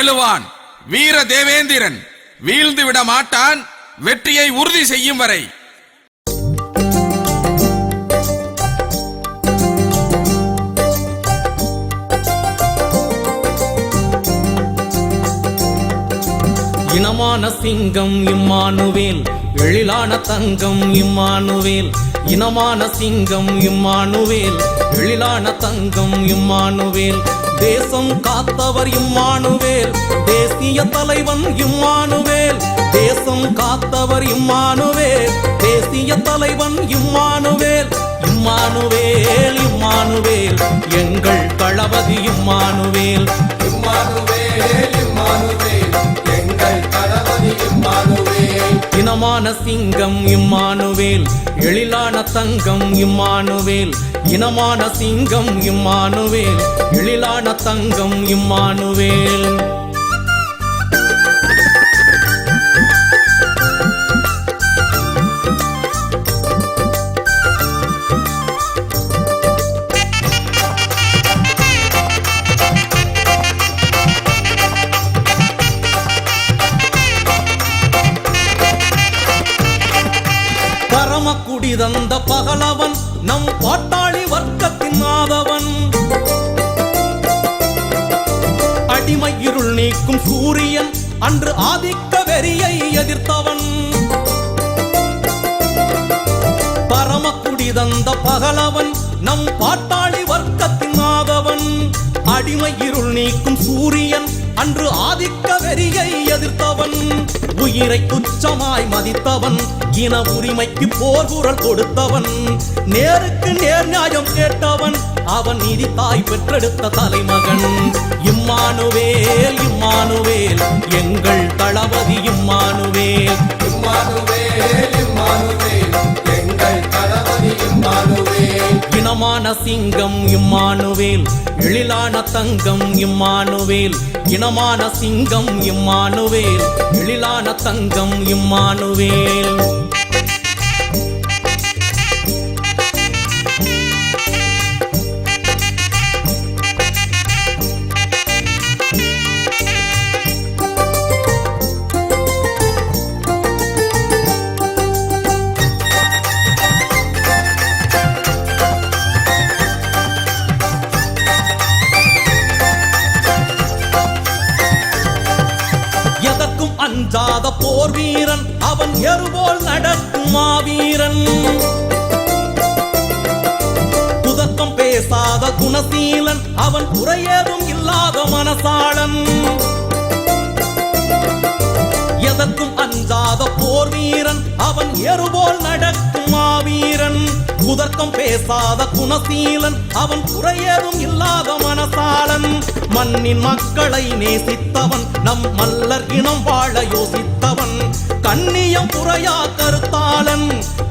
எழுவான் வீர தேவேந்திரன். வீழ்ந்து விட மாட்டான் வெற்றியை உறுதி செய்யும் வரை. இனமான சிங்கம் இம்மானுவேல், எழிலான தங்கம் இம்மானுவேல். இனமான சிங்கம் இம்மானுவேல், எழிலான தங்கம் இம்மானுவேல். தேசம் காத்தவர் இம்மானுவேல், தேசிய தலைவன் இம்மானுவேல். தேசம் காத்தவர் இம்மானுவேல், தேசிய தலைவன் இம்மானுவேல். இம்மானுவேல் இம்மானுவேல் எங்கள் தளபதி இம்மானுவேல். இம்மானுவேல் இம்மானுவேல் எங்கள் தளபதி இம்மானுவேல். இனமான சிங்கம் இம்மானுவேல், எழிலான தங்கம் இம்மானுவேல். இனமான சிங்கம் இம்மானுவேல், எழிலான தங்கம் இம்மானுவேல். பரமக்குடி தந்த பகலவன், நம் பாட்டாளி வர்க்கத்தின் ஆதவன். அடிமை இருள் நீக்கும் சூரியன், அன்று ஆதிக்க வெறியை எதிர்த்தவன். பரமக்குடி தந்த பகலவன், நம் பாட்டாளி வர்க்கத்தின் ஆதவன். அடிமை இருள் நீக்கும் சூரியன், அன்று ஆதிக்க வெறியை எதிர்த்தவன். உயிரை துச்சமாய் மதித்தவன், இன உரிமைக்கு போர் குரல் கொடுத்தவன். நேருக்கு நேர் நியாயம் கேட்டவன், அவன் நீதி தாய் பெற்றெடுத்த தலைமகன். இம்மானுவேல் இம்மானுவேல் எங்கள் தளபதி இம்மானுவேல். இம்மானுவேல் இம்மானுவேல் எங்கள் தளபதி இம்மானுவேல். இனமான சிங்கம் இம்மானுவேல், எழிலான தங்கம் இம்மானுவேல். இனமான சிங்கம் இம்மானுவேல், எழிலான தங்கம் இம்மானுவேல். அஞ்சாத போர் வீரன், அவன் எருபோல் நடக்கும் மாவீரன். புதக்கம் பேசாத குணசீலன், அவன் குறையேதும் இல்லாத மனசாளன். எதற்கும் அஞ்சாத போர் வீரன், அவன் எருபோல் நடக்கும் மாவீரன். புதர்க்கம் பேசாத குணசீலன், அவன் குறையேதும் இல்லாத மனசாளன். மண்ணின் மக்களை நேசித்தவன், நம் மல்லர் இனம் வாழ யோசித்தவன். கண்ணியம் புறையா கருத்தாளன்,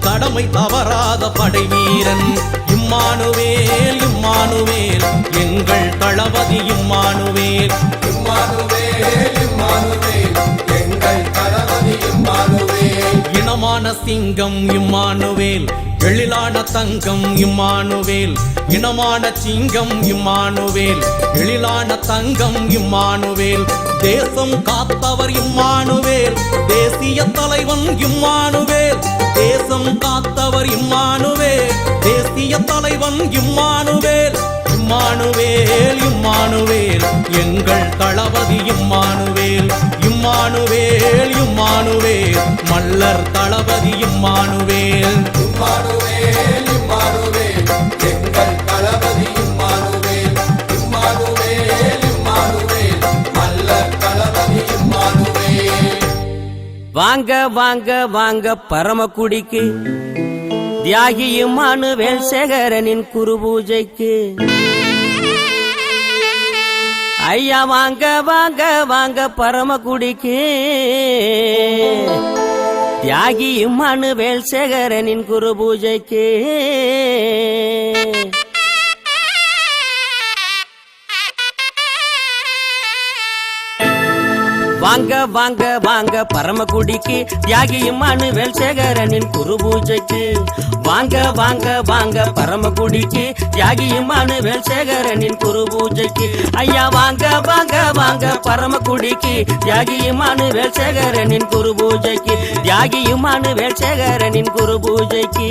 கடமை தவறாத படை வீரன். இம்மானுவேல் இம்மானுவேல் எங்கள் தளபதி இம்மானுவேல். இம்மானுவேல் இம்மானுவேல் எங்கள் தளபதி இம்மானுவேல். இனமான சிங்கம் இம்மானுவேல், எழிலான தங்கம் இம்மானுவேல். இனமான சிங்கம் இம்மானுவேல், எழிலான தங்கம் இம்மானுவேல். தேசம் காத்தவர் இம்மானுவேல், தேசிய தலைவன் இம்மானுவேல். தேசம் காத்தவர் இம்மானுவேல், தேசிய தலைவன் இம்மானுவேல். இம்மானுவேல் இம்மானுவேல் எங்கள் தளபதி இம்மானுவேல். இம்மானுவேல் இம்மானுவேல் மல்லர் தளபதி இம்மானுவேல். இம்மானுவேல் இம்மானுவேல் எங்கள் தளபதி இம்மானுவேல். இம்மானுவேல் இம்மானுவேல் மல்லர் தளபதி இம்மானுவேல். வாங்க வாங்க வாங்க பரமக்குடிக்கு, தியாகி இம்மானுவேல் சேகரனின் குரு பூஜைக்கு. ஐயா வாங்க வாங்க வாங்க பரமக்குடிக்கு, தியாகி இம்மானுவேல் சேகரனின் குரு பூஜைக்கு. வாங்க வாங்க வாங்க வாங்க பரமக்குடிக்கு தியாகி இம்மானுவேல் சேகரனின் குரு பூஜைக்கு வாங்க வாங்க வாங்க பரமக்குடிக்கு தியாகி இம்மானுவேல் சேகரனின் குரு பூஜைக்கு ஐயா வாங்க வாங்க வாங்க பரமக்குடிக்கு தியாகி இம்மானுவேல் சேகரனின் குரு பூஜைக்கு தியாகி இம்மானுவேல் சேகரனின் குரு பூஜைக்கு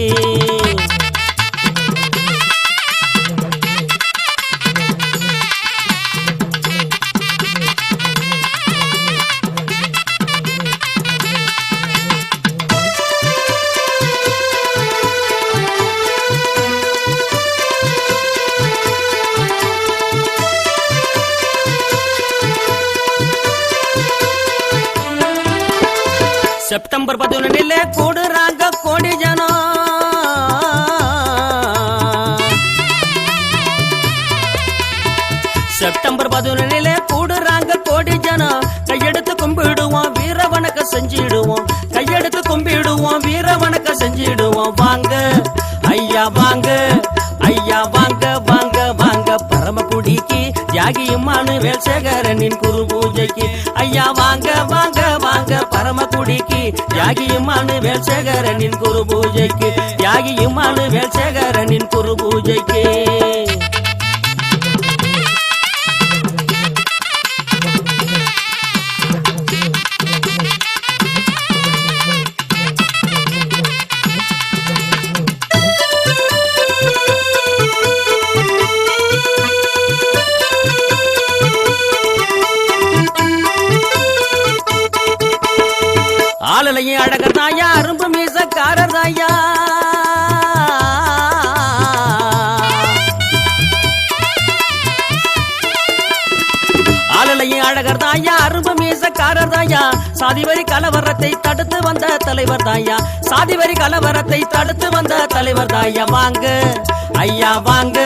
செப்டம்பர் 11 கூடுறாங்க கோடி ஜனம் செப்டம்பர் 11 கூடுறாங்க கோடி ஜனம் கையெடுத்து கும்பிடுவோம் வீர வணக்கம் செஞ்சிடுவோம் கையெடுத்து கும்பிடுவோம் வீர வணக்கம் செஞ்சிடுவோம் வாங்க ஐயா வாங்க ஐயா வாங்க வாங்க வாங்க பரமக்குடிக்கு தியாகி இம்மானுவேல் சேகரனின் குரு பூஜைக்கு ஐயா வாங்க வாங்க வாங்க பரமக்குடிக்கு தியாகி இம்மானுவேல் சேகரனின் குரு பூஜைக்கு தியாகி இம்மானுவேல் சேகரனின் குரு பூஜைக்கு ஆளலையும் அழகதாயா அரும்பு மீசக்காரதாயா ஆளலையும் அழகர்தாயா அரும்பு மீசக்காரதாயா சாதிவரி கலவரத்தை தடுத்து வந்த தலைவர் தாயா சாதிவரி கலவரத்தை தடுத்து வந்த தலைவர் தாயா வாங்க ஐயா வாங்க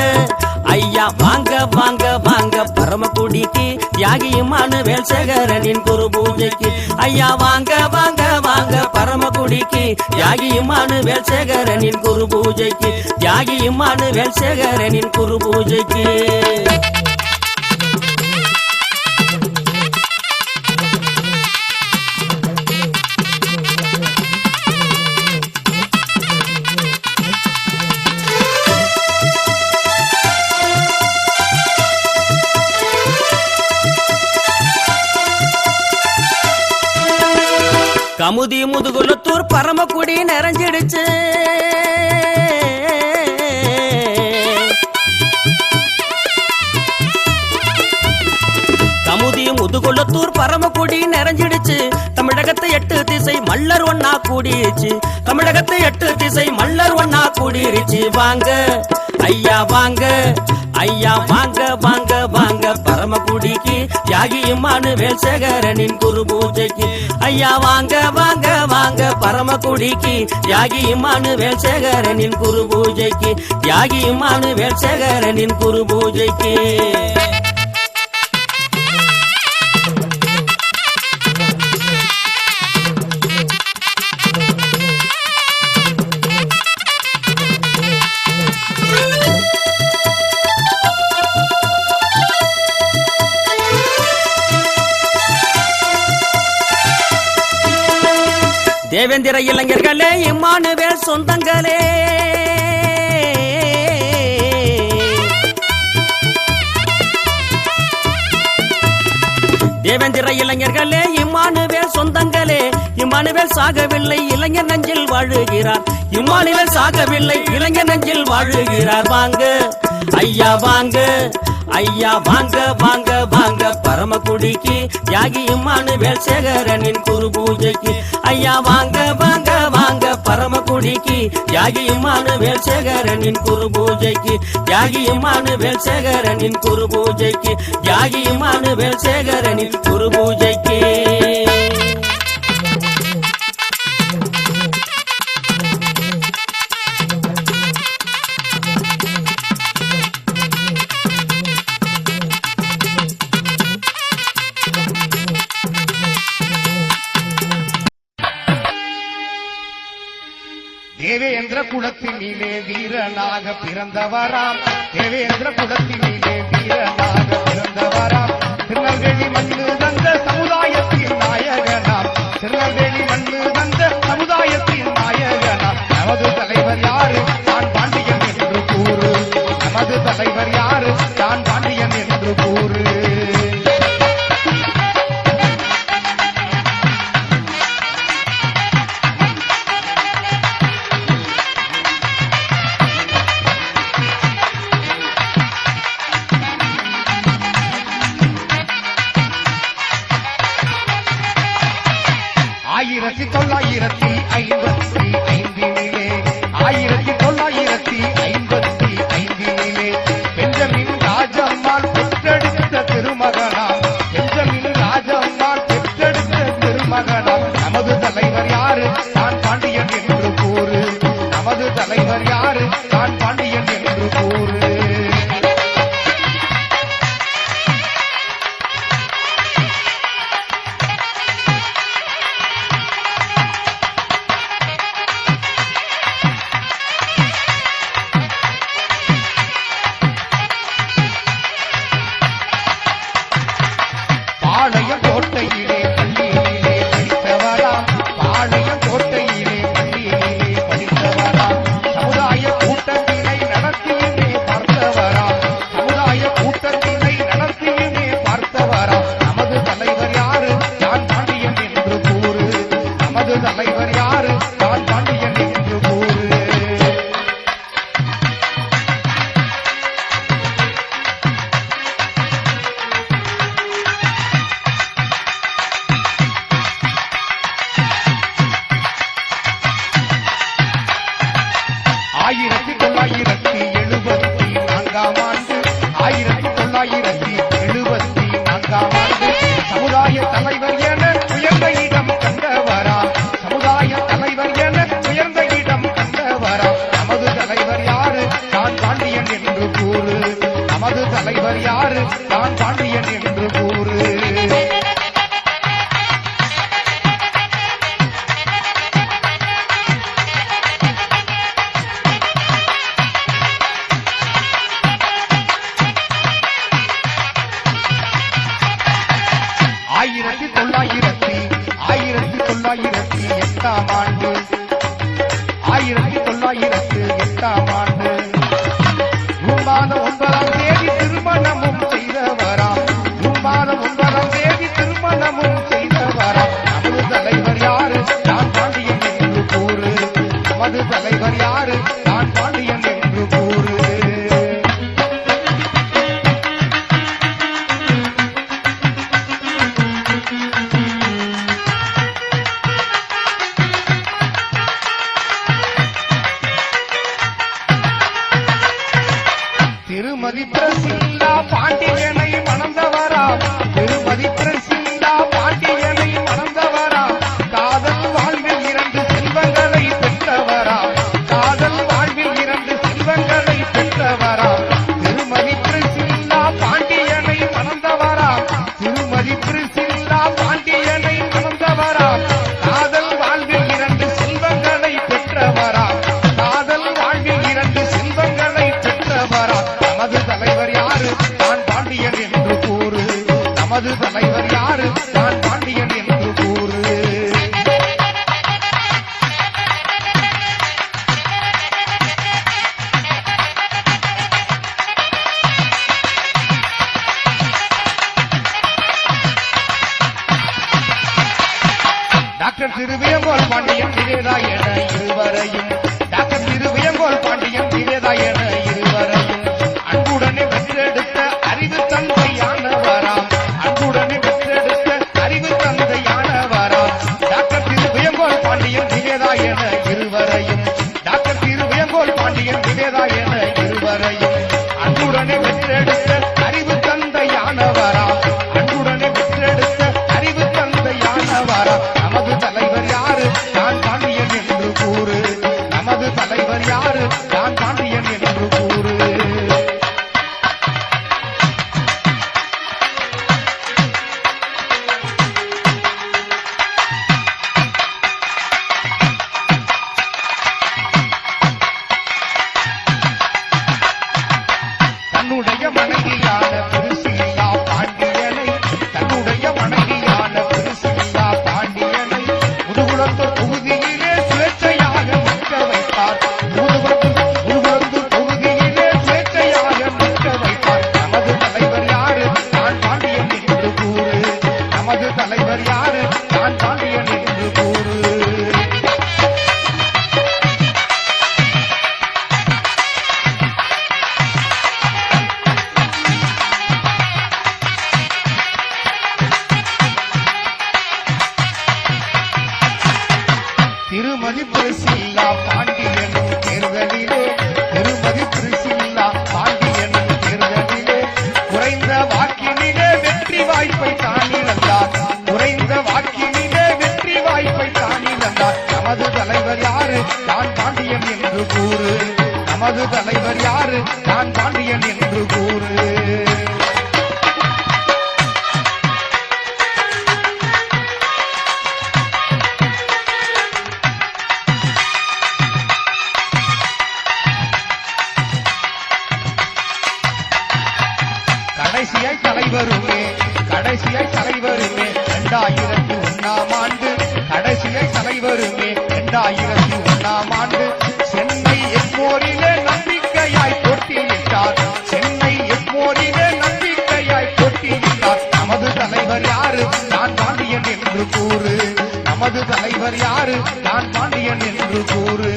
ஐயா வாங்க வாங்க வாங்க பரமக்குடிக்கு தியாகி இம்மானுவேல் சேகரனின் குரு பூஜைக்கு ஐயா வாங்க வாங்க வாங்க பரமக்குடிக்கு தியாகி இம்மானுவேல் சேகரனின் குரு பூஜைக்கு தியாகி இம்மானுவேல் சேகரனின் குரு பூஜைக்கு கமுதி முதுகுலத்தூர் பரமக்குடி நிறைஞ்சிடுச்சு கமுதி முதுகுலத்தூர் பரமக்குடி நிறைஞ்சிடுச்சு தமிழகத்தை 8 திசை மல்லர் ஒன்னா கூடிருச்சு தமிழகத்தை 8 திசை மல்லர் ஒன்னா கூடிருச்சு வாங்க ஐயா வாங்க ஐயா வாங்க வாங்க வாங்க பரமக்குடிக்கு தியாகி இம்மானுவேல் சேகரனின் குரு பூஜைக்கு ஐயா வாங்க வாங்க வாங்க பரமக்குடிக்கு தியாகி இம்மானுவேல் சேகரனின் குரு பூஜைக்கு தியாகி இம்மானுவேல் சேகரனின் குரு பூஜைக்கு தேவேந்திர இளைஞர்களே இம்மானுவேல் சொந்தங்களே தேவேந்திர இளைஞர்களே இம்மானுவேல் சொந்தங்களே இம்மானுவேல் சாகவில்லை இளைஞர் நெஞ்சில் வாழுகிறார் இம்மானுவேல் சாகவில்லை இளைஞர் நெஞ்சில் வாழுகிறார் வாங்க ஐயா வாங்க ஐயா வாங்க வாங்க வாங்க பரமக்குடிக்கு தியாகி இம்மானுவேல் சேகரனின் குரு பூஜைக்கு ஐயா வாங்க வாங்க வாங்க பரமக்குடிக்கு தியாகி இம்மானுவேல் சேகரனின் குரு பூஜைக்கு தியாகி இம்மானுவேல் சேகரனின் குரு பூஜைக்கு தியாகி இம்மானுவேல் சேகரனின் குரு பூஜைக்கு தேவேந்திர குலத்தினிலே வீரனாக பிறந்தவராம் தேவேந்திர குலத்தினிலே வீரனாக பிறந்தவராம் திருநெல்வேலி மண்ணு தந்த சமுதாயத்தின் நாயகராம் 1955 பெஞ்சமின் ராஜம்மாள் பெற்றெடுத்த திருமகனாம் பெஞ்சமின் ராஜம்மாள் பெற்றெடுத்த திருமகனாம் நமது தலைவர் யாரு தான் பாண்டியன் என்று கூறு நமது தலைவர் யாரு தான் பாண்டியன் என்று கூறு பாளையம் கோட்டையிலே பள்ளியிலே படித்தவராம் பாளையம் கோட்டையிலே பள்ளியிலே படித்தவராம் சமுதாய கூட்டத்தினை நடத்தியுமே பார்த்தவராம் சமுதாய கூட்டத்தினை நடத்தியுமே பார்த்தவராம் நமது தலைவர் யாரு தான் பாண்டியன் என்று கூறு நமது தலைவர் யாரு தான் பாண்டியன் என்று கூறு 1974 ஆண்டு சமுதாய தலைவர் என உயர்ந்த இடம் கண்டவரா சமுதாய தலைவர் என உயர்ந்த இடம் கண்டவரா நமது தலைவர் யாரு தான் பாண்டியன் என்று கூறு நமது தலைவர் யாரு தான் பாண்டியன் என்று கூறு 1908 ஆண்டு ஜூன் மாதம் 9ஆம் தேதி திருமணமும் செய்தவராம் ஜூன் மாதம் 9ஆம் தேதி திருமணமும் செய்தவராம் நமது தலைவர் யாரு தான் பாண்டியன் என்று கூறு நமது தலைவர் யாரு தான் பாண்டியன் என்று கூறு திருமதி பிரசில்லா பாண்டியனை மணந்தவராம் திருமதி பிரசில்லா பாண்டியனை மணந்தவராம் காதல் வாழ்வில் 2 செல்வங்களை பெற்றவராம் காதல் வாழ்வில் 2 செல்வங்களை பெற்றவராம் திருமதி பிரசில்லா பாண்டியனை மணந்தவராம் திருமதி பிரசில்லா பாண்டியனை மணந்தவராம் காதல் வாழ்வில் 2 செல்வங்களை பெற்றவராம் காதல் வாழ்வில் 2 செல்வங்களை பெற்றவராம் நமது தலைவர் யாரு தான் பாண்டியன் என்று கூறு நமது தலைவர் யாரு தான் பாண்டியன் என்று கூறு டாக்டர் திருவியங்கோல் பாண்டியன் விவேதா என இருவரையும் டாக்டர் திருவியங்கோல் பாண்டியன் விவேதா என இருவரையும் அன்புடனே பெற்றெடுத்த அறிவு தந்தையானவராம் அன்புடனே பெற்றெடுத்த அறிவு தந்தையானவராம் டாக்டர் திருவியங்கோல் பாண்டியன் விவேதா என இருவரையும் டாக்டர் திருவியங்கோல் பாண்டியன் விவேதா என இருவரையும் அன்புடனே பெற்றெடுத்த அறிவு தந்தையானவராம் அன்புடனே பெற்றெடுத்த அறிவு தந்தையானவராம் நமது தலைவர் யாரு தான் பாண்டியன் என்று நமது தலைவர் யாரு நான் பாண்டியன் என்று கூறு கடைசியாய் தலைவருமே 2001 ஆண்டு கடைசியாய் தலைவருமே 2001 ஆண்டு சென்னை எம்மோரிலே நம்பிக்கையாய் போட்டியிட்டார் சென்னை எம்மோரிலே நம்பிக்கையாய் போட்டியிட்டார் நமது தலைவர் யாரு நான் பாண்டியன் என்று கூறு நமது தலைவர் யாரு நான் பாண்டியன் என்று கூறு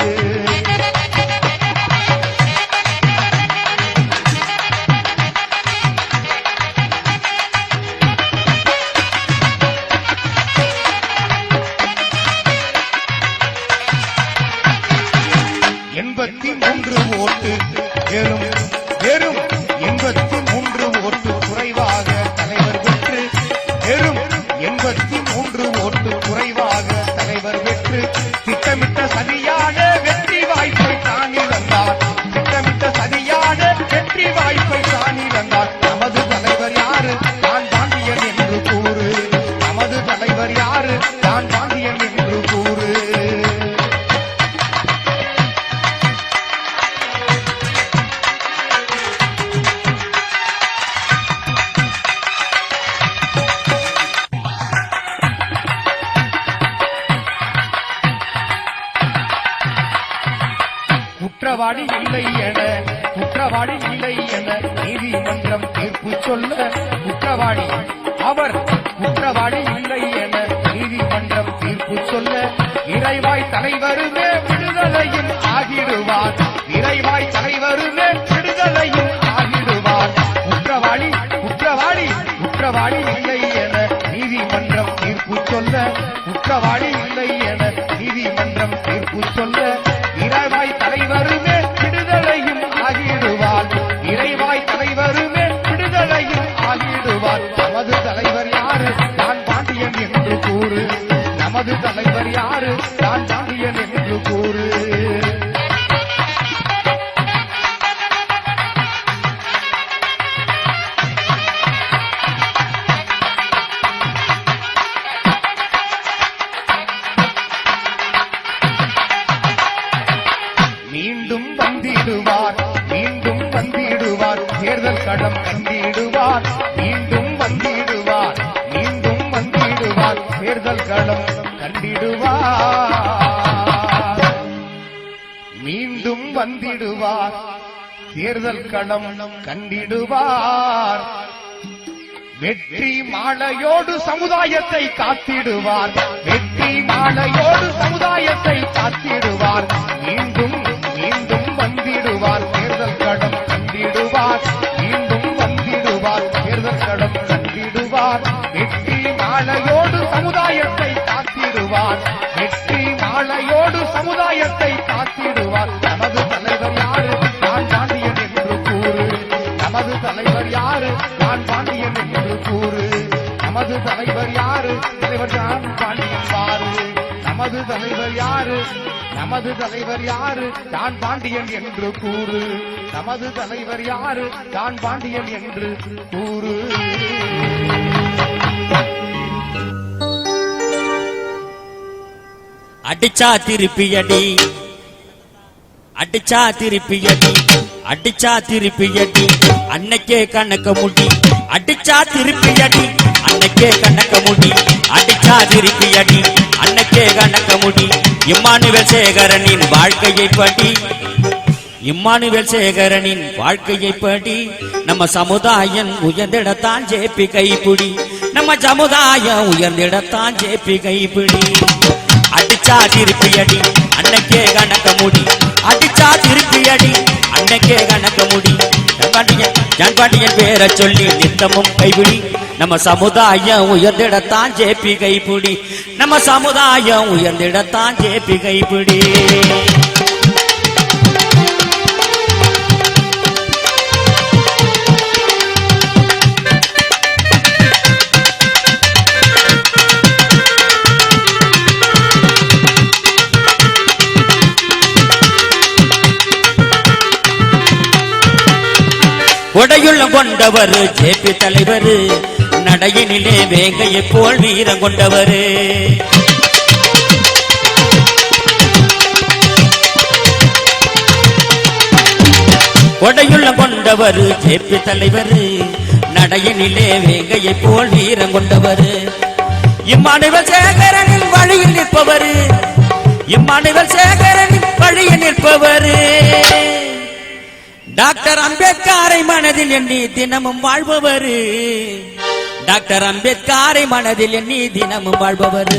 ஓட்டு வெறும் 83 ஓட்டு குறைவாக தலைவர் பெற்று வெறும் 83 ஓட்டு குறைவாக தலைவர் பெற்று திட்டமிட்ட சரியான வெற்றி வாய்ப்பை தானி வந்தார் திட்டமிட்ட சரியான வெற்றி வாய்ப்பை தானி வந்தார் நமது தலைவர் யாரு நான் பாண்டியன் என்று கூறு நமது தலைவர் யாரு நான் பாண்டியன் என்று கூறு குற்றவாளி இல்லை என நீதிமன்றம் தீர்ப்பு சொல்ல குற்றவாளி அவர் குற்றவாளி இல்லை என நீதிமன்றம் தீர்ப்பு சொல்ல இறைவாய் தலைவருமே விடுதலையும் ஆகிடுவார் இறைவாய் தலைவருமே விடுதலையும் ஆகிடுவார் குற்றவாளி இல்லை என நீதிமன்றம் தீர்ப்பு சொல்ல குற்றவாளி இல்லை என நீதிமன்றம் தீர்ப்பு சொல்ல இறைவாய் தலைவருமே விடுதலையும் ஆகிடுவார் இறைவாய் தலைவருமே விடுதலையும் ஆகிடுவார் நமது தலைவர் யாரு நான் பாண்டியன் என்று கூறு நமது தலைவர் யாரு நான் பாண்டியன் என்று கூறு தேர்தல் களம் கண்டிடுவார் மீண்டும் வந்திடுவார் தேர்தல் களம் கண்டிடுவார் மீண்டும் வந்திடுவார் தேர்தல் களம் கண்டிடுவார் வெற்றி மாலையோடு சமுதாயத்தை காத்திடுவார் வெற்றி மாலையோடு சமுதாயத்தை காத்திடுவார் மீண்டும் வந்திடுவார் தேர்தல் களம் கண்டிடுவார் மீண்டும் வந்திடுவார் தேர்தல் களம் கண்டிடுவார் வெற்றி மாலையோடு சமுதாயத்தை காத்திடுவார் வெற்றி மாலையோடு சமுதாயத்தை காத்திடுவார் நமது தலைவர் யாரு நான் பாண்டியன் என்று கூறு நமது தலைவர் யாரு நான் பாண்டியன் என்று கூறு நமது தலைவர் யாரு தலைவர் நான் பாண்டியன் பாரு நமது தலைவர் யாரு நமது தலைவர் யாரு தான் பாண்டியன் என்று கூறு நமது தலைவர் யாரு தான் பாண்டியன் என்று கூறு அடிச்சா திருப்பியடி அடிச்சா திருப்பியடி அடிச்சா திருப்பியடி அன்னைக்கே கணக்க முடி அடிச்சா திருப்பியடி அன்னைக்கே கணக்க முடி அடிச்சா திருப்பியடி அன்னைக்கே கணக்க முடி இம்மானுவேல் சேகரனின் வாழ்க்கையை படி இம்மானுவேல் சேகரனின் வாழ்க்கையை படி நம்ம சமுதாயம் உயர்ந்திடத்தான் ஜேபி கைப்பிடி நம்ம சமுதாயம் உயர்ந்திடத்தான் ஜேபி கைப்பிடி அடிச்சா திருப்பியடி அன்னைக்கே கணக்க முடி அடிச்சா திருப்பியடி அன்னைக்கே கணக்க முடி ஜன்பாண்டியன் பேரை சொல்லி நித்தமும் கைபிடி நம்ம சமுதாயம் உயர்ந்திடத்தான் ஜேபி கைப்பிடி நம்ம சமுதாயம் உயர்ந்திடத்தான் ஜேபி கைப்பிடி கொடையுள்ளம் கொண்டவர் ஜேபி தலைவர், நடையினிலே வேங்கையை போல் வீரம் கொண்டவர். கொடையுள்ளம் கொண்டவர் ஜேபி தலைவர், நடையினிலே வேங்கையை போல் வீரம் கொண்டவர். இம்மானுவேல் சேகரனின் வழியில் நிற்பவர், இம்மானுவேல் சேகரனின் வழியில் நிற்பவர். டாக்டர் அம்பேத்கரை மனதில் எண்ணி தினமும் வாழ்பவர், டாக்டர் அம்பேத்கரை மனதில் எண்ணி தினமும் வாழ்பவர்.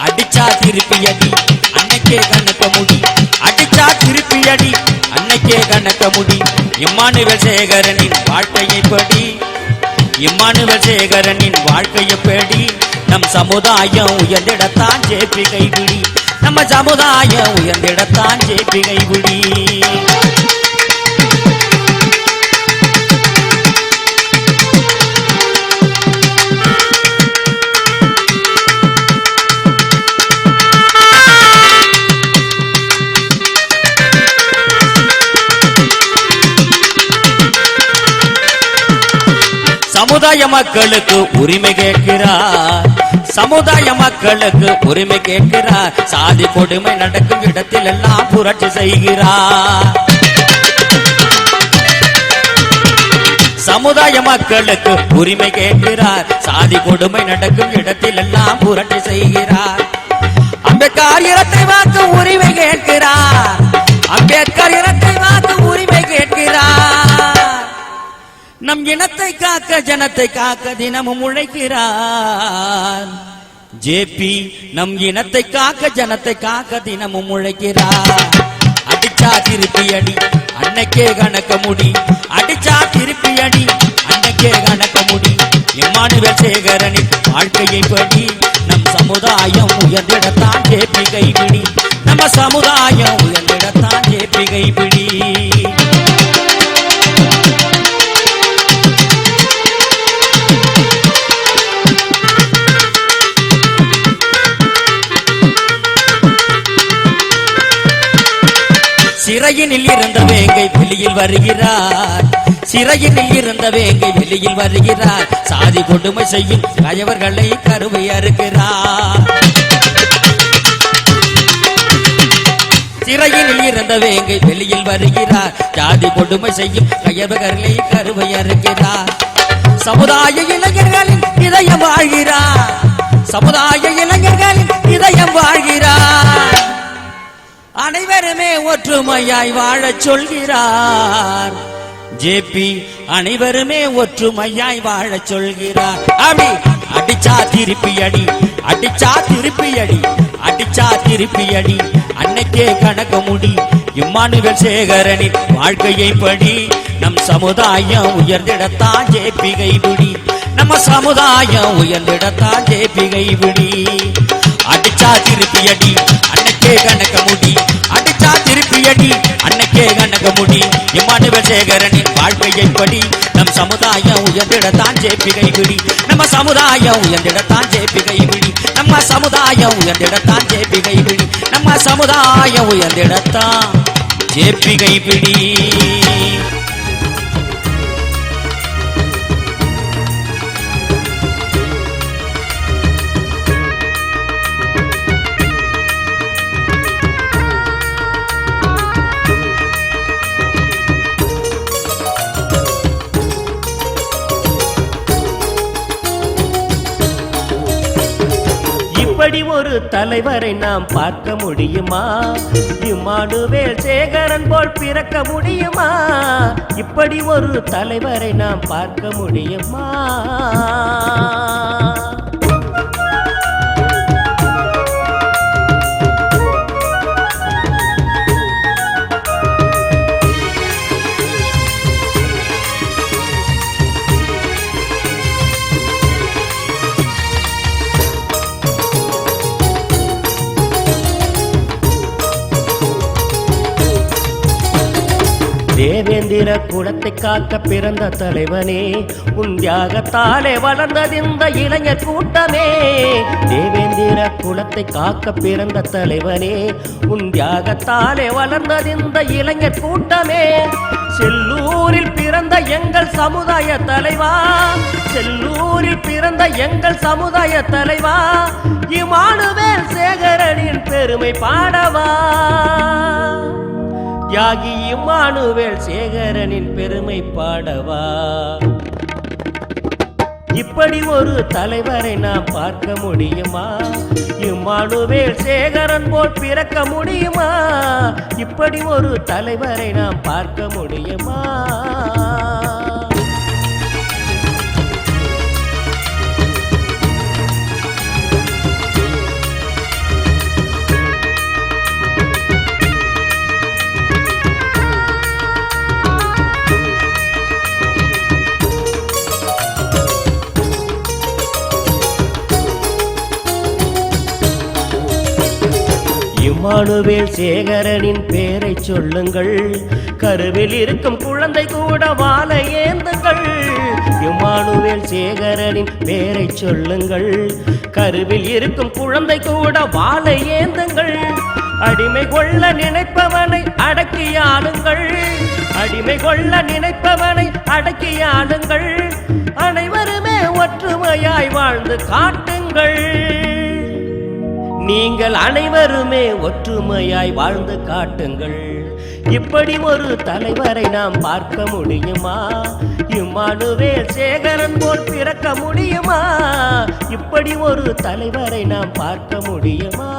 அடிச்சா திருப்பி அடி அன்னைக்கே கணக்க முடி, அடிச்சா திருப்பி அடி அன்னைக்கே கணக்க முடி. இம்மானுவேல் சேகரனின் வாழ்க்கையை படி, இம்மானுவேல் சேகரனின் வாழ்க்கையை படி. நம் சமுதாயம் உயர்ந்திடத்தான் ஜேபி கைவிடி, நம்ம சமுதாயம் உயர்ந்திடத்தான் ஜேபி கைவிடி. சமுதாய மக்களுக்கு உரிமை கேட்கிறார், சமுதாய மக்களுக்கு உரிமை கேட்கிறார். சாதி கொடுமை நடக்கும் இடத்தில் எல்லாம் புரட்சி செய்கிறார். சமுதாய மக்களுக்கு உரிமை கேட்கிறார், சாதி கொடுமை நடக்கும் இடத்தில் எல்லாம் புரட்சி செய்கிறார். அம்பேத்கர் இரட்டை வாக்கு உரிமை கேட்கிறார், அம்பேத்கர் இரட்டை வாக்கு உரிமை கேட்கிறார். நம் இனத்தை காக்க ஜனத்தை காக்க தினமும் உழைக்கிறார் ஜேபி, நம் இனத்தை காக்க ஜனத்தை காக்க தினமும் உழைக்கிறார். அடிச்சா திருப்பி அடி அன்னைக்கே கணக்க முடி, அடிச்சா திருப்பி அடி அன்னைக்கே கணக்க முடி. இம்மானுவேல் சேகரனின் வாழ்க்கையை படி, நம் சமுதாயம் உயர்ந்திடத்தான் ஜேபி கைபிடி, நம்ம சமுதாயம் உயர்ந்திடத்தான் ஜேபி கைபிடி. சிறையினில் இருந்த வேங்கை வெளியில் வருகிறார், சிறையினில் இருந்த வேங்கை வெளியில் வருகிறார். சாதி கொடுமை செய்யும் கயவர்களை கருவை அறுக்கிறார். சிறையினில் இருந்த வேங்கை வெளியில் வருகிறார், சாதி கொடுமை செய்யும் கயவர்களை கருவை அறுக்கிறார். சமுதாய இளைஞர்களின் இதயம் வாழ்கிறார், சமுதாய இளைஞர்களின் இதயம் வாழ்கிறார். அனைவருமே ஒற்றுமையாய் வாழச் சொல்கிறார் ஜேபி, அனைவருமே ஒற்றுமையாய் வாழச் சொல்கிறார். அப்படி அடிச்சா திருப்பி அடி, அடிச்சா திருப்பி அடி, அடிச்சா திருப்பி அடி அன்னைக்கே கணக்க முடி. இம்மானுவேல் சேகரனின் வாழ்க்கையை படி, நம் சமுதாயம் உயர்ந்திடத்தான் ஜேபி கைபிடி, நம்ம சமுதாயம் உயர்ந்திடத்தான் ஜேபி கைபிடி. அடிச்சா திருப்பி அடி அன்னைக்கே கணக்க முடி, அடிச்சா திருப்பி அடி அன்னைக்கே கணக்க முடி. இம்மானுவேல் சேகரனின் வாழ்க்கையை படி, நம் சமுதாயம் உயர்ந்திடத்தான் ஜேபி கைபிடி, நம்ம சமுதாயம் உயர்ந்திடத்தான் ஜேபி கைபிடி, நம்ம சமுதாயம் உயர்ந்திடத்தான் ஜேபி கைபிடி, நம்ம சமுதாயம் உயர்ந்திடத்தான் ஜேபி கைபிடி. இப்படி ஒரு தலைவரை நாம் பார்க்க முடியுமா? இம்மானுவேல் சேகரன் போல் பிறக்க முடியுமா? இப்படி ஒரு தலைவரை நாம் பார்க்க முடியுமா? தேவேந்திர குலத்தை காக்க பிறந்த தலைவனே, உன் தியாகத்தாலே வளர்ந்தது இந்த இளைஞர் கூட்டமே. தேவேந்திர குலத்தை காக்க பிறந்த தலைவனே, உன் தியாகத்தாலே வளர்ந்தது இந்த இளைஞர் கூட்டமே. செல்லூரில் பிறந்த எங்கள் சமுதாய தலைவா, செல்லூரில் பிறந்த எங்கள் சமுதாய தலைவா, இமானுவேல் சேகரனின் பெருமை பாடவா. தியாகி இமானுவேல் சேகரனின் பெருமை பாடவா. இப்படி ஒரு தலைவரை நாம் பார்க்க முடியுமா? இம்மானுவேல் சேகரன் போல் பிறக்க முடியுமா? இப்படி ஒரு தலைவரை நாம் பார்க்க முடியுமா? இம்மானுவேல் சேகரனின் பேரை சொல்லுங்கள், கருவில் இருக்கும் குழந்தை கூட வாழ ஏந்துங்கள். இம்மானுவேல் சேகரனின் பேரை சொல்லுங்கள், கருவில் இருக்கும் குழந்தை கூட வாழ ஏந்துங்கள். அடிமை கொள்ள நினைப்பவனை அடக்கியாளுங்கள், அடிமை கொள்ள நினைப்பவனை அடக்கியாளுங்கள். அனைவருமே ஒற்றுமையாய் வாழ்ந்து காட்டுங்கள். நீங்கள் அனைவருமே ஒற்றுமையாய் வாழ்ந்து காட்டுங்கள். இப்படி ஒரு தலைவரை நாம் பார்க்க முடியுமா? இம்மானுவேல் சேகரன் போல் பிறக்க முடியுமா? இப்படி ஒரு தலைவரை நாம் பார்க்க முடியுமா?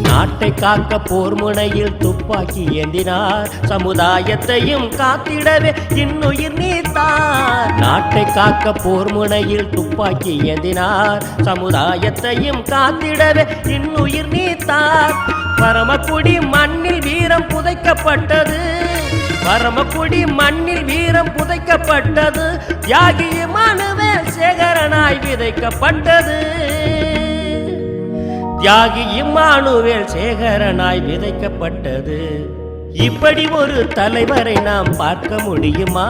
நாட்டை காக்க போர் முனையில் துப்பாக்கி ஏந்தினார், சமுதாயத்தையும் காத்திடவே இன்னுயிர் நீத்தார். நாட்டை காக்க போர் முனையில் துப்பாக்கி ஏந்தினார், சமுதாயத்தையும் காத்திடவே இன்னுயிர் நீத்தார். பரமக்குடி மண்ணில் வீரம் புதைக்கப்பட்டது, பரமக்குடி மண்ணில் வீரம் புதைக்கப்பட்டது. தியாகி இமானுவேல் சேகரனாய் விதைக்கப்பட்டது, தியாகி இம்மானுவேல் சேகரனாய் விதைக்கப்பட்டது. இப்படி ஒரு தலைவரை நாம் பார்க்க முடியுமா?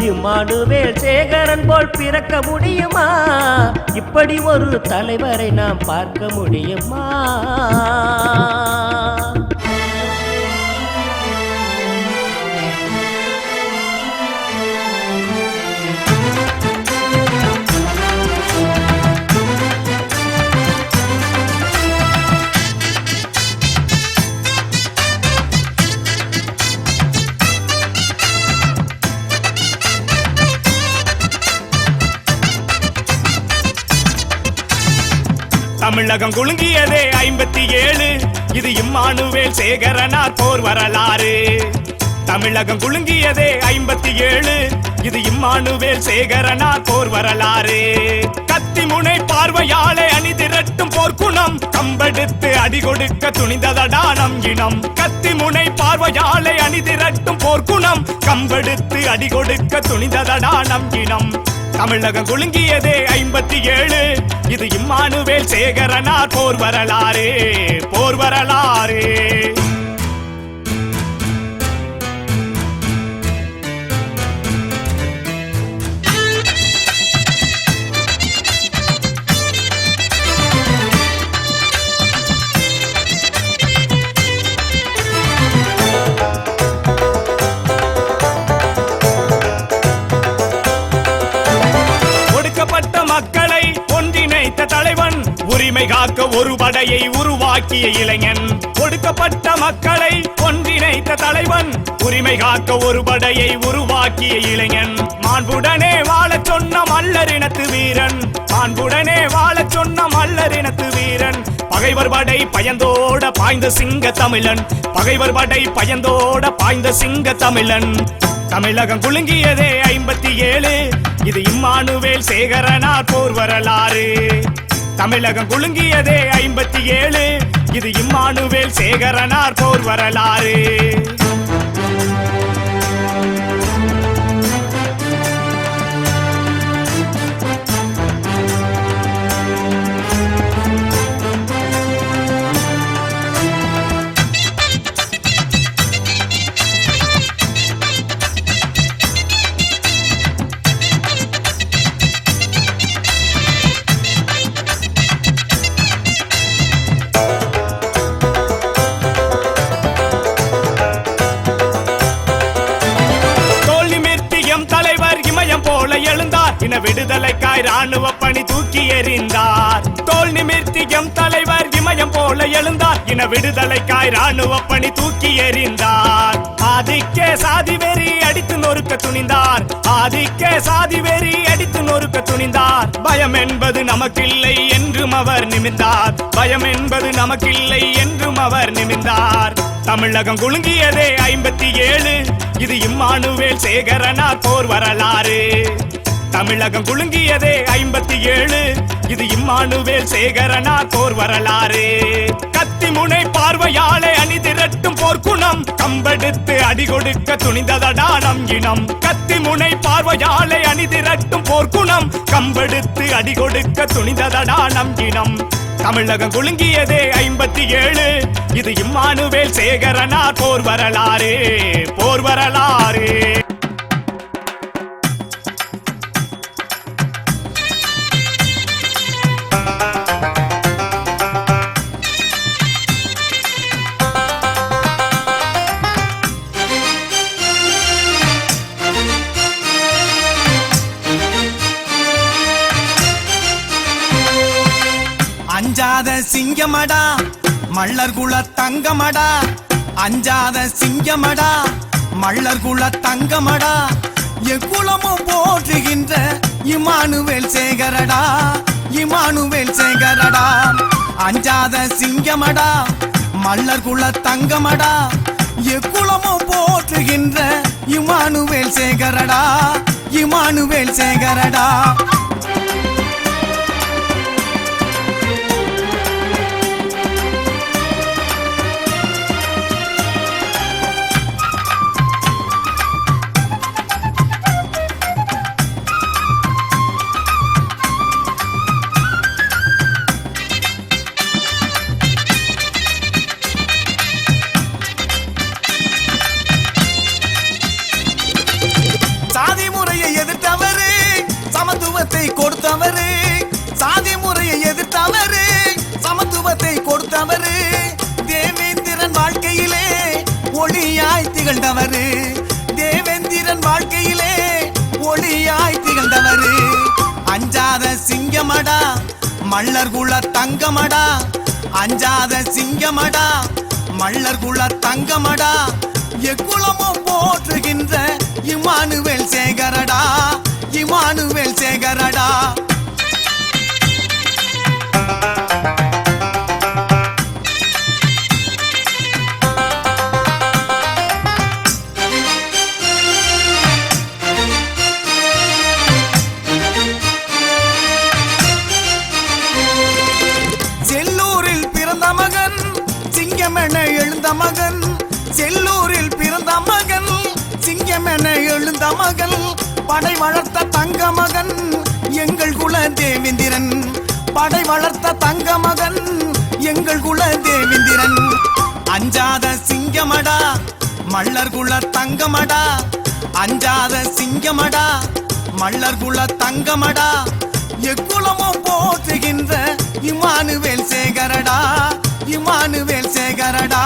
இம்மானுவேல் சேகரன் போல் பிறக்க முடியுமா? இப்படி ஒரு தலைவரை நாம் பார்க்க முடியுமா? தமிழகம் குலுங்கியதே 57, இது இம்மானுவேல் சேகரனார் போர் வரலாறு. தமிழகம் குலுங்கியதே 57, இது இம்மானுவேல் சேகரனார் போர் வரலாறு. கத்தி முனை பார்வையாலே அணி திரட்டும் போர்க்குணம், கம்பெடுத்து அடி கொடுக்க துணிந்ததடா நம் இனம். கத்தி முனை பார்வையாலே அணி திரட்டும் போர்க்குணம், கம்பெடுத்து அடி கொடுக்க துணிந்ததடா நம் இனம். தமிழகம் குலுங்கியதே 57, இது இம்மானுவேல் சேகரனார் போர் வரலாறு, போர் வரலாறு. மக்களை ஒன்றிணைத்த தலைவன், உரிமை காக்க ஒரு படையை உருவாக்கிய இளைஞன். ஒடுக்கப்பட்ட மக்களை ஒன்றிணைத்த தலைவன், உரிமை காக்க ஒரு படையை உருவாக்கிய இளைஞன். மாண்புடனே வாழச் சொன்ன மல்லரினத்து வீரன், மாண்புடனே வாழச் சொன்ன மல்லரினத்து வீரன். பகைவர் படை பயந்தோட பாய்ந்த சிங்க தமிழன், பகைவர் படை பயந்தோட பாய்ந்த சிங்க தமிழன். தமிழகம் குலுங்கியதே 57 இது இம்மானுவேல் சேகரனார் போர் வரலாறு. தமிழகம் குலுங்கியதே 57 இது இம்மானுவேல் சேகரனார் போர் வரலாறு. இன விடுதலைக்காய் ராணுவ பணி தூக்கி எறிந்தார். தோல் நிமிர்த்தியம் தலைவர் இமயம் போல எழுந்தார். இன விடுதலைக்காய் ராணுவ பணி தூக்கி எறிந்தார். ஆதிக்கே சாதி வெறி அடித்து நொறுக்க துணிந்தார். ஆதிக்கே சாதி வெறி அடித்து நொறுக்க துணிந்தார். பயம் என்பது நமக்கில்லை என்றும் அவர் நிமிர்ந்தார். பயம் என்பது நமக்கில்லை என்றும் அவர் நிமிர்ந்தார். தமிழகம் குலுங்கியதே 57 இது இம்மானுவேல் சேகரனார் போர் வரலாறு. தமிழகம் குலுங்கியதே 57 இது இம்மானுவேல் சேகரனார் போர் வரலாறு. கத்தி முனை பார்வையாலே அணி திரட்டும் போர்க்குணம் கம்பெடுத்து அடி கொடுக்க துணிந்ததடா நம் இனம். கத்தி முனை பார்வையாலே அணி திரட்டும் போர்க்குணம் கம்பெடுத்து அடி கொடுக்க துணிந்ததடா நம் இனம். தமிழகம் குலுங்கியதே 57 இது இம்மானுவேல் சேகரனார் போர் வரலாறு. போர் வரலாறு. அஞ்சாத சிங்கமடா மல்லர் குல தங்கமடா. அஞ்சாத சிங்கமடா மல்லர் குல தங்கமடா. எக்குலமும் போற்றுகின்ற இம்மானுவேல் சேகரடா. இம்மானுவேல் சேகரடா. அஞ்சாத சிங்கமடா மல்லர் குல தங்கமடா. எக்குலமும் போற்றுகின்ற இம்மானுவேல் சேகரடா. இம்மானுவேல் சேகரடா. கொடுத்தவரு சாதி முறையை எதிர்த்தவரு சமத்துவத்தை கொடுத்தவரு. தேவேந்திரன் வாழ்க்கையிலே ஒளியாய் திகழ்ந்தவரு. தேவேந்திரன் வாழ்க்கையிலே ஒளியாய் திகழ்ந்தவரு. அஞ்சாத சிங்கமடா மல்லர் குல தங்கமடா. அஞ்சாத சிங்கமடா மல்லர் குல தங்கமடா. எக்குலமும் போற்றுகின்ற இம்மானுவேல் சேகரடா. இம்மானுவேல் சேகரடா. செல்லூரில் பிறந்த மகன் சிங்கமென எழுந்த மகன். செல்லூரில் பிறந்த மகன் சிங்கமென எழுந்த மகன். படை வளர்த்த தங்க மகன் எங்கள் குல தேவேந்திரன். படை வளர்த்த தங்க மகன் எங்கள் குல தேவேந்திரன். அஞ்சாத சிங்கமடா மல்லர் குல தங்கமடா. அஞ்சாத சிங்கமடா மல்லர் குல தங்கமடா. எக்குலமும் போற்றுகின்ற இம்மானுவேல் சேகரடா. இம்மானுவேல் சேகரடா.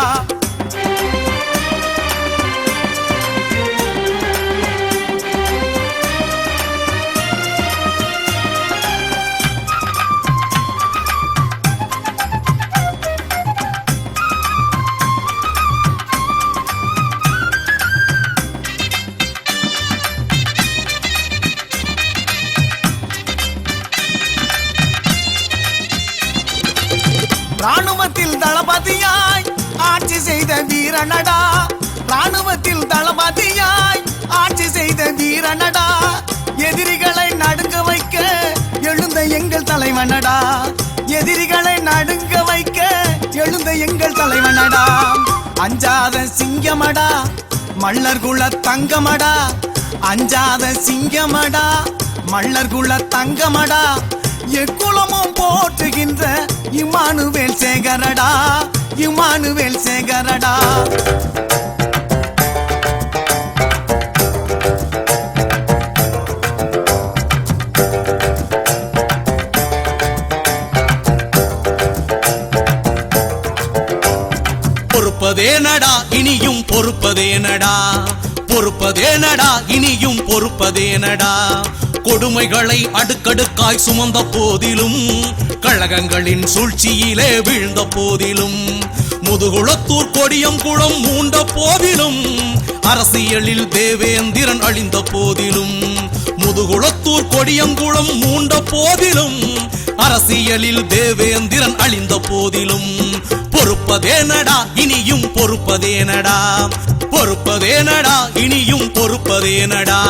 ராணுவத்தில் தளபதியாய் ஆட்சி செய்த வீரனடா. ராணுவத்தில் தளபதியாய் ஆட்சி வீரனடா எதிரிகளை நடுங்க வைக்க எழுந்த எங்கள் தலைவனடா எதிரிகளை நடுங்க வைக்க எழுந்த எங்கள் தலைவனடா அஞ்சாத சிங்கமடா மல்லர் குல தங்கமடா அஞ்சாத சிங்கமடா மல்லர் குல தங்கமடா எக்குலமும் போற்றுகின்ற இம்மானுவேல் சேகரடா இம்மானுவேல் சேகரடா பொறுப்பதேனடா இனியும் பொறுப்பதேனடா பொறுப்பதேனடா இனியும் பொறுப்பதேனடா கொடுமைகளை அடுக்கடுக்காய் சுமந்த போதிலும் கழகங்களின் சூழ்ச்சியிலே வீழ்ந்த போதிலும் முதுகுளத்தூர் கொடியங்குளம் மூண்ட போதிலும் அரசியலில் தேவேந்திரன் அழிந்த போதிலும் முதுகுளத்தூர் கொடியங்குளம் மூண்ட போதிலும் அரசியலில் தேவேந்திரன் அழிந்த போதிலும் பொறுப்பதேனடா இனியும் பொறுப்பதேனடா பொறுப்பதேனடா இனியும் பொறுப்பதேனடா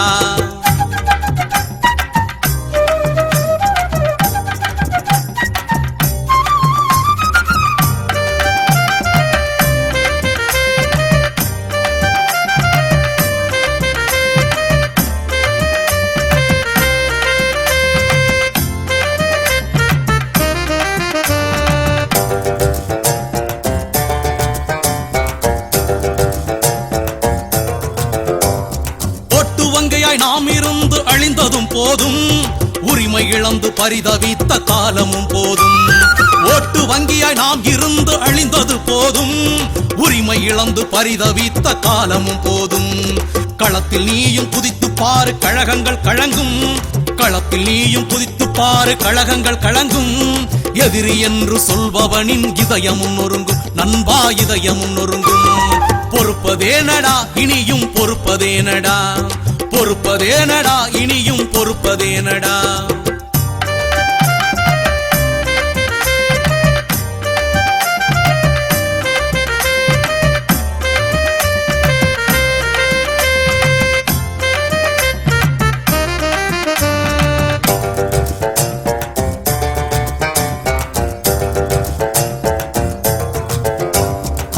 நாம் இருந்து அழிந்ததும் போதும் உரிமை இழந்து பரிதவித்த காலமும் போதும் ஓட்டு வங்கியாய் நாம் இருந்து அழிந்தது போதும் உரிமை இழந்து பரிதவித்த காலமும் போதும் களத்தில் நீயும் குதித்து பாரு கழகங்கள் கழங்கும் களத்தில் நீயும் குதித்து பாரு கழகங்கள் கழங்கும் எதிரி என்று சொல்பவனின் இதயமும் நொறுங்கும் நண்பா இதயமும் நொறுங்கும் பொறுப்பதேனடா இனியும் பொறுப்பதேனடா பொறுப்பதேனடா இனியும் பொறுப்பதேனடா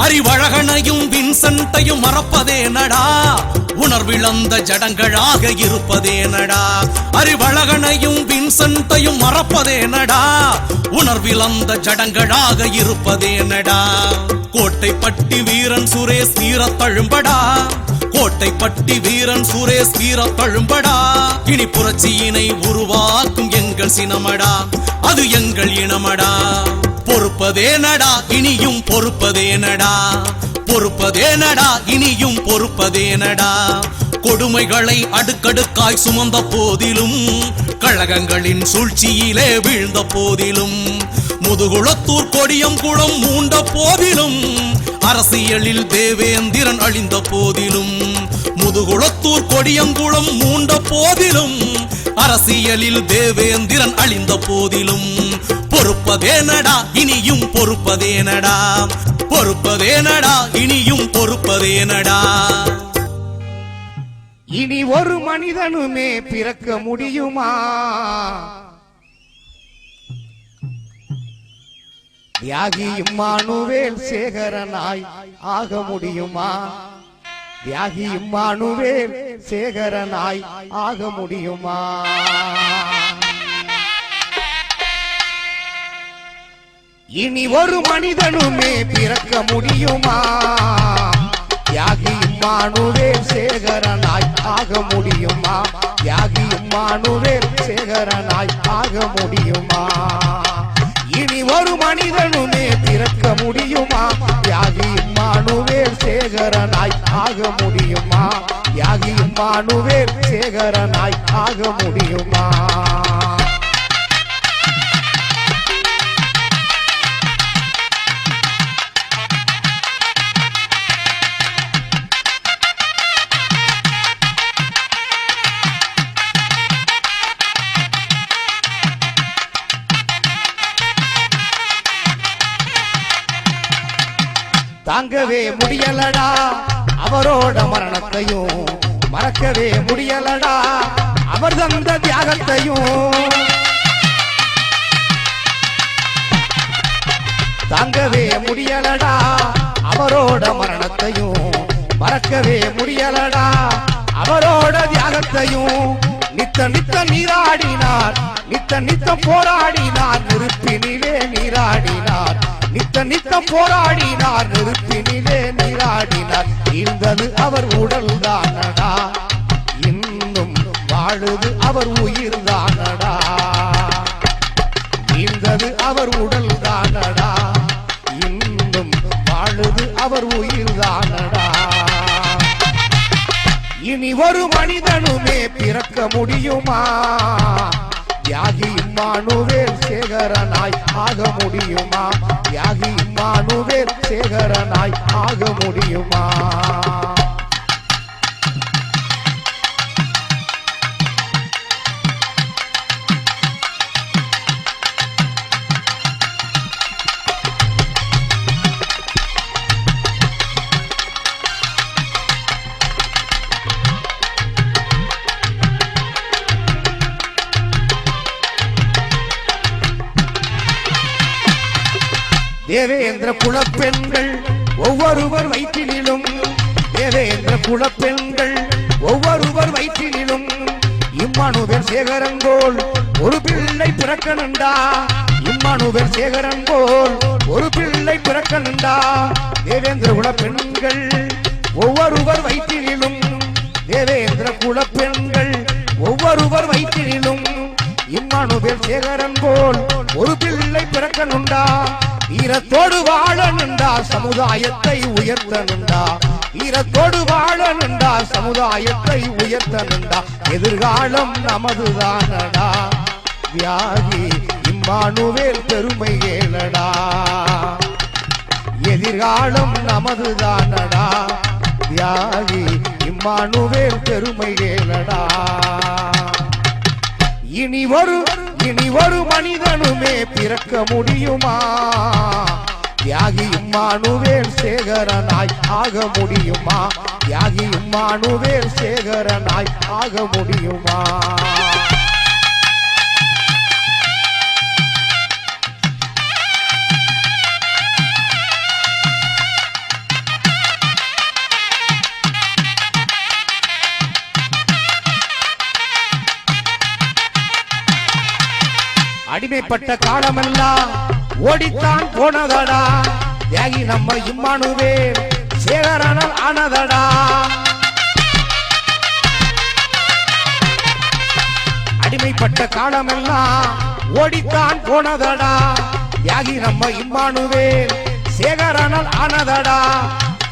அறிவழகனையும் வின்சென்ட்டையும் மறப்பதேனடா உணர்விழந்த ஜடங்களாக இருப்பதேனடா அறிவழகனையும் வின்சென்ட்டையும் மறப்பதேனடா உணர்விழந்த ஜடங்களாக இருப்பதேனடா கோட்டைப்பட்டி வீரன் சுரேஷ் வீர தழும்படா கோட்டைப்பட்டி வீரன் சுரேஷ் வீர தழும்படா இனி புரட்சியினை உருவாக்கும் எங்கள் சினமடா அது எங்கள் இனமடா பொறுப்பதேனடா இனியும் பொறுப்பதேனடா பொறுப்பதேனடா இனியும் பொறுப்பதேனடா கொடுமைகளை அடுக்கடுக்காய் சுமந்த போதிலும் கழகங்களின் சூழ்ச்சியிலே வீழ்ந்த போதிலும் முதுகுளத்தூர் கொடியங்குளம் மூண்ட போதிலும் அரசியலில் தேவேந்திரன் அழிந்த போதிலும் முதுகுளத்தூர் கொடியங்குளம் மூண்ட போதிலும் அரசியலில் தேவேந்திரன் அழிந்த போதிலும் பொறுப்பதேனடா இனியும் பொறுப்பதேனடா பொறுப்பதேனடா இனியும் பொறுப்பதேனடா இனி ஒரு மனிதனுமே பிறக்க முடியுமா தியாகி இம்மானுவேல் சேகரனாய் ஆக முடியுமா தியாகி இம்மானுவேல் சேகரனாய் ஆக முடியுமா இனி ஒரு மனிதனுமே பிறக்க முடியுமா தியாகி இம்மானுவேல் சேகரனாய் ஆக முடியுமா தியாகி இம்மானுவேல் சேகரனாய் ஆக முடியுமா இனி ஒரு மனிதனுமே பிறக்க முடியுமா தியாகி இம்மானுவேல் சேகரனாய் ஆக முடியுமா தியாகி இம்மானுவேல் சேகரனாய் ஆக முடியுமா தாங்கவே முடியலடா அவரோட மரணத்தையும் மறக்கவே முடியலடா அவர் தந்த தியாகத்தையும் தாங்கவே முடியலடா அவரோட மரணத்தையும் மறக்கவே முடியலடா அவரோட தியாகத்தையும் நித்த நீராடினார் நித்த போராடினார் நெருப்பினிலே நீராடினார் நித்த போராடினார் நெருப்பினிலே நீராடினார் இருந்தது அவர் உடல் தானடா இன்னும் வாழுது அவர் உயிர் தானடா இருந்தது அவர் உடல் தானடா இன்னும் வாழுது அவர் உயிர் தானடா இனி ஒரு மனிதனுமே பிறக்க முடியுமா தியாகி இம்மானுவேல் சேகரனாய் ஆக முடியுமா தியாகி இம்மானுவேல் சேகரனாய் ஆக முடியுமா தேவேந்திர குலப்பெண்கள் ஒவ்வொருவர் வயிற்றிலும் தேவேந்திர குலப்பெண்கள் ஒவ்வொருவர் வயிற்றிலும் இம்மானுவேல் சேகரன் போல் ஒரு பிள்ளை பிறக்கணுண்டா இம்மானுவேல் சேகரன் போல் ஒரு பிள்ளை பிறக்கணுண்டா தேவேந்திர குலப்பெண்கள் ஒவ்வொருவர் வயிற்றிலும் தேவேந்திர குலப்பெண்கள் ஒவ்வொருவர் வயிற்றிலும் இம்மானுவேல் சேகரன் போல் ஒரு பிள்ளை பிறக்கணுண்டா ஈரத்தோடு வாழணுண்டா சமுதாயத்தை உயர்த்தணுண்டா ஈரத்தோடு வாழணுண்டா சமுதாயத்தை உயர்த்தணுண்டா எதிர்காலம் நமதுதானடா தியாகி இம்மானுவேல் பெருமை ஏலடா எதிர்காலம் நமதுதானடா தியாகி இம்மானுவேல் பெருமை ஏலடா இனி ஒரு மனிதனுமே பிறக்க முடியுமா தியாகி இம்மானுவேல் சேகரனாய் ஆக முடியுமா தியாகி இம்மானுவேல் சேகரனாய் ஆக முடியுமா அடிமைப்பட்ட காலமெல்லாம் ஓடித்தான் போனதடா தியாகி நம்ம இம்மானுவேல் சேகரனால் ஆனதடா அடிமைப்பட்ட காலமெல்லாம் ஓடித்தான் போனதடா தியாகி நம்ம இம்மானுவேல் சேகரனால் ஆனதடா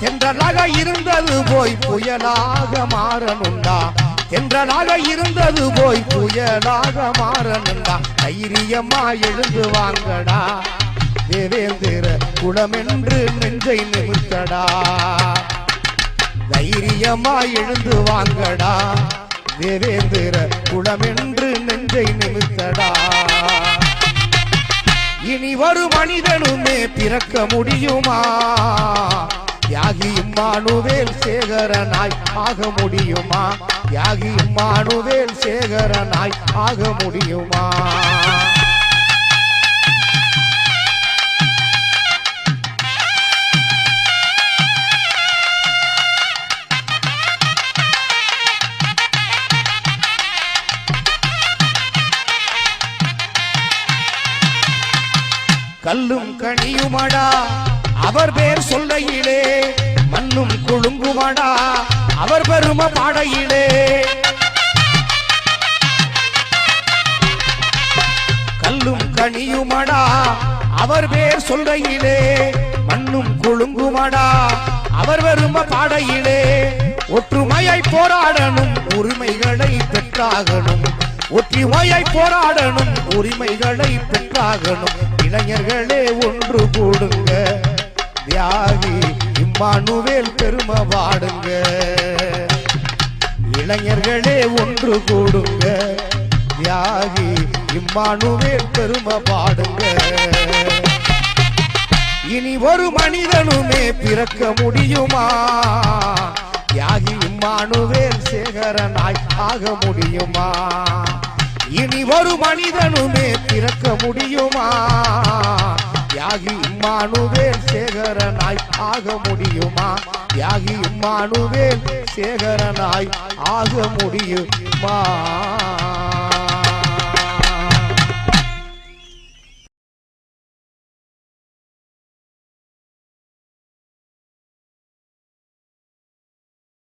தென்றலாக இருந்தது போய் புயலாக மாறணுண்டா தென்றலாக இருந்தது போய் புயலாக மாறணுண்டா தைரியமா எழுந்து வாங்கடா தேவேந்திர குலமென்று நெஞ்சை நிமிர்த்தடா தைரியமா எழுந்து வாங்கடா தேவேந்திர குலமென்று நெஞ்சை நிமிர்த்தடா இனி ஒரு மனிதனுமே பிறக்க முடியுமா தியாகி இம்மானுவேல் சேகரனாய் ஆக முடியுமா தியாகி இம்மானுவேல் சேகரனாய் ஆக முடியுமா கல்லும் கனியுமடா அவர் பேர் சொல்லையிலே மண்ணும் குழுங்குமடா அவர் பெரும பாடையிலே கல்லும் கனியுமடா அவர் பேர் சொல்லையிலே மண்ணும் குழுங்குமடா அவர் பெரும பாடையிலே ஒற்றுமையை போராடணும் உரிமைகளை பெற்றாகணும் ஒற்றுமையை போராடணும் உரிமைகளை பெற்றாகணும் இளைஞர்களே ஒன்று கூடுங்க தியாகி இம்மானுவேல் பெருமை பாடுங்க இளைஞர்களே ஒன்று கூடுங்க தியாகி இம்மானுவேல் பெருமை பாடுங்க இனி ஒரு மனிதனுமே பிறக்க முடியுமா தியாகி இம்மானுவேல் சேகரனாய் ஆக முடியுமா? இனி ஒரு மனிதனுமே பிறக்க முடியுமா? தியாகி இம்மானுவேல் சேகரனாய் ஆக முடியுமா? தியாகி இம்மானுவேல் சேகரனாய் ஆக முடியுமா?